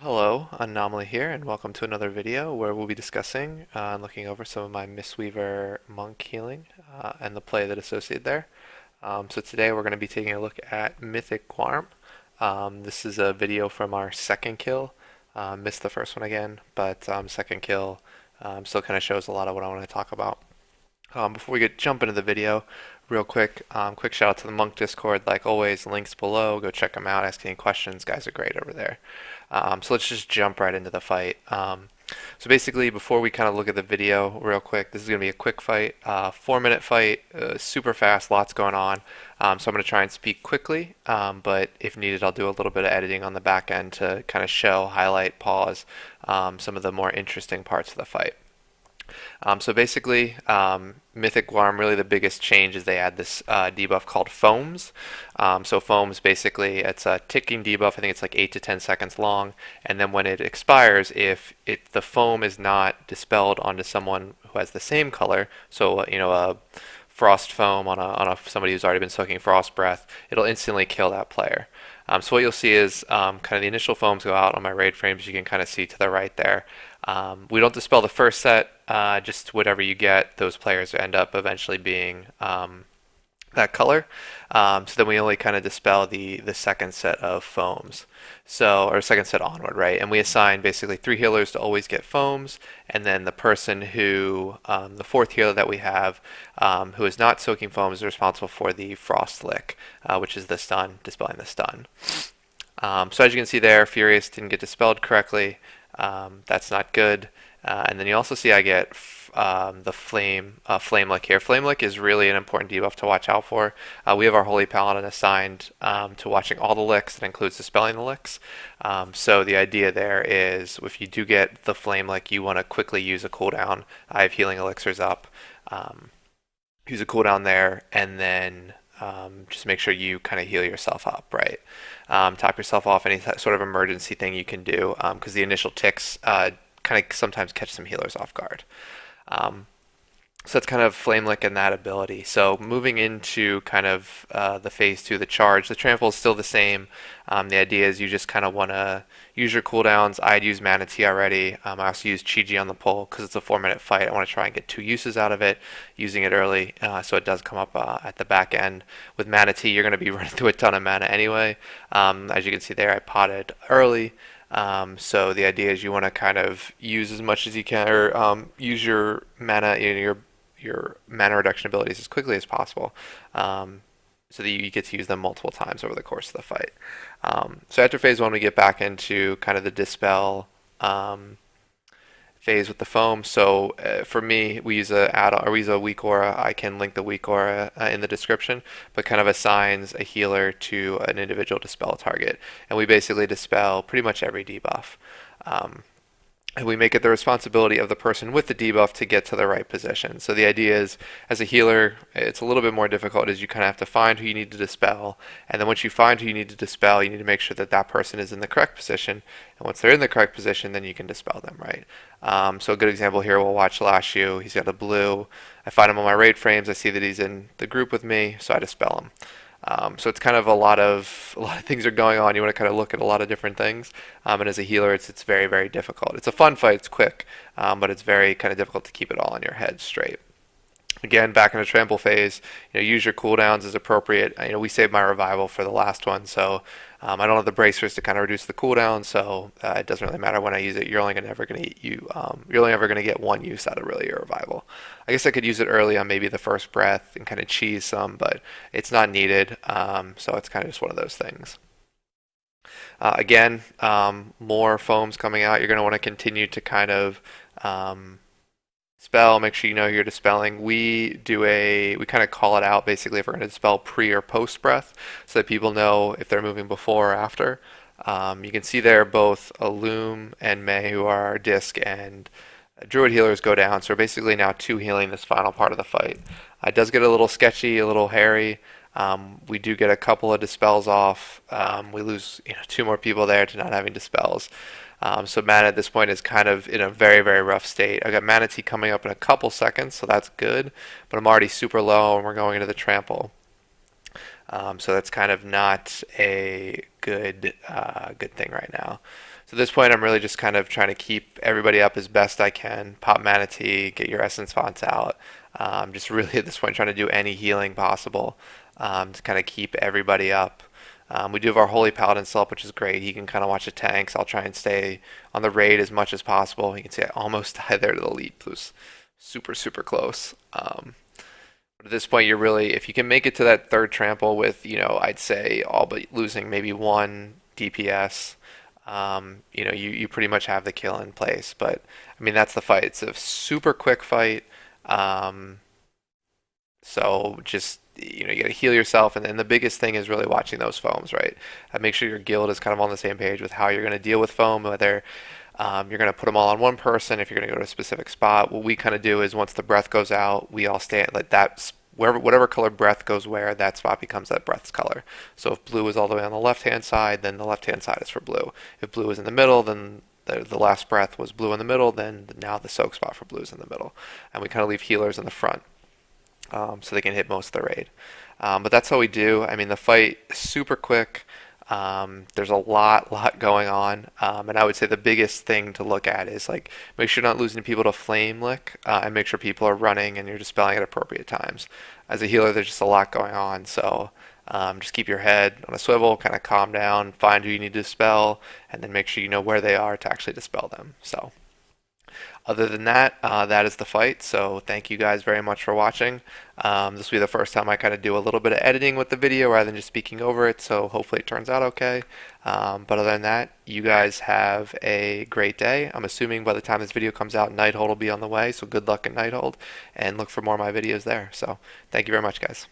Hello, Anomaly here, and welcome to another video where we'll be discussing and looking over some of my Mistweaver monk healing and the play that associated there. So today we're going to be taking a look at Mythic Guarm. This is a video from our second kill. Missed the first one again, but second kill still kind of shows a lot of what I want to talk about. Before we jump into the video, real quick, quick shout out to the Monk Discord. Like always, links below. Go check them out. Ask any questions. Guys are great over there. So let's just jump right into the fight. So basically, before we kind of look at the video real quick, this is going to be a quick fight, 4-minute fight, super fast, lots going on. So I'm going to try and speak quickly, but if needed, I'll do a little bit of editing on the back end to kind of show, highlight, pause some of the more interesting parts of the fight. So basically, Mythic Guarm, really the biggest change is they add this debuff called Foams. So Foams, basically, it's a ticking debuff. I think it's like 8 to 10 seconds long. And then when it expires, if the foam is not dispelled onto someone who has the same color, so a frost foam on somebody who's already been soaking frost breath, it'll instantly kill that player. So what you'll see is kind of the initial foams go out on my raid frames. You can kind of see to the right there. We don't dispel the first set, just whatever you get, those players end up eventually being that color. So then we only kind of dispel the second set of foams. So, or second set onward, right? And we assign basically 3 healers to always get foams, and then the person who, the 4th healer that we have, who is not soaking foams, is responsible for the frost lick, which is the stun, dispelling the stun. So as you can see there, Furious didn't get dispelled correctly. That's not good. And then you also see I get the flame lick here. Flame lick is really an important debuff to watch out for. We have our Holy Paladin assigned to watching all the licks. That includes dispelling the licks. So the idea there is if you do get the flame lick, you want to quickly use a cooldown. I have healing elixirs up. Use a cooldown there, and then just make sure you kind of heal yourself up, right? Top yourself off, any sort of emergency thing you can do, because the initial ticks kind of sometimes catch some healers off guard. So that's kind of Flame Lick and that ability. So moving into kind of the phase 2, the charge, the trample is still the same. The idea is you just kind of want to use your cooldowns. I'd use Mana Tea already. I also use Chi-Ji on the pull because it's a 4-minute fight. I want to try and get 2 uses out of it, using it early, so it does come up at the back end. With Mana Tea, you're going to be running through a ton of mana anyway. As you can see there, I potted early. So the idea is you want to kind of use as much as you can, or use your mana, your mana reduction abilities as quickly as possible, so that you get to use them multiple times over the course of the fight. So after phase 1, we get back into kind of the dispel phase with the foam. So for me, we use a weak aura. I can link the weak aura in the description, but kind of assigns a healer to an individual dispel target, and we basically dispel pretty much every debuff. And we make it the responsibility of the person with the debuff to get to the right position. So the idea is, as a healer, it's a little bit more difficult, as you kind of have to find who you need to dispel. And then once you find who you need to dispel, you need to make sure that that person is in the correct position. And once they're in the correct position, then you can dispel them, right? So a good example here, we'll watch Lashu. He's got a blue. I find him on my raid frames. I see that he's in the group with me, so I dispel him. So it's kind of a lot of things are going on. You want to kind of look at a lot of different things. And as a healer, it's very, very difficult. It's a fun fight. It's quick, but it's very kind of difficult to keep it all in your head straight. Again, back in the trample phase, use your cooldowns as appropriate. We saved my revival for the last one, so I don't have the bracers to kind of reduce the cooldown, so it doesn't really matter when I use it. You're only ever going to get 1 use out of really your revival. I guess I could use it early on maybe the first breath and kind of cheese some, but it's not needed, so it's kind of just one of those things. Again, more foams coming out. You're going to want to continue to kind of spell, make sure you know who you're dispelling. We kind of call it out basically if we're going to dispel pre or post breath, so that people know if they're moving before or after. You can see there both Illum and May, who are our disc and druid healers, go down. So we're basically now 2 healing this final part of the fight. It does get a little sketchy, a little hairy. We do get a couple of dispels off. We lose 2 more people there to not having dispels. So mana at this point is kind of in a very, very rough state. I got Mana Tea coming up in a couple seconds, so that's good, but I'm already super low and we're going into the trample. So that's kind of not a good thing right now. So at this point, I'm really just kind of trying to keep everybody up as best I can. Pop Mana Tea, get your Essence Fonts out. Just really at this point trying to do any healing possible to kind of keep everybody up. We do have our Holy Paladin still up, which is great. He can kind of watch the tanks. I'll try and stay on the raid as much as possible. You can see I almost died there to the leap. It was super, super close. But at this point, you're really, if you can make it to that third trample with, I'd say all but losing maybe one DPS, you pretty much have the kill in place. But, I mean, that's the fight. It's a super quick fight. Um, so just you got to heal yourself, and then the biggest thing is really watching those foams, right? Make sure your guild is kind of on the same page with how you're going to deal with foam, whether you're going to put them all on one person, if you're going to go to a specific spot. What we kind of do is once the breath goes out, we all stand like that. Wherever, whatever color breath goes where, that spot becomes that breath's color. So if blue is all the way on the left-hand side, then the left-hand side is for blue. If blue is in the middle, then the last breath was blue in the middle, then now the soak spot for blue is in the middle. And we kind of leave healers in the front so they can hit most of the raid. But that's how we do. I mean, the fight is super quick. There's a lot going on, and I would say the biggest thing to look at is like make sure you're not losing people to flame lick, and make sure people are running and you're dispelling at appropriate times. As a healer, there's just a lot going on, so just keep your head on a swivel, kind of calm down, find who you need to dispel, and then make sure you know where they are to actually dispel them. So. Other than that, that is the fight. So thank you guys very much for watching. This will be the first time I kind of do a little bit of editing with the video rather than just speaking over it. So hopefully it turns out okay. But other than that, you guys have a great day. I'm assuming by the time this video comes out, Nighthold will be on the way. So good luck in Nighthold, and look for more of my videos there. So thank you very much, guys.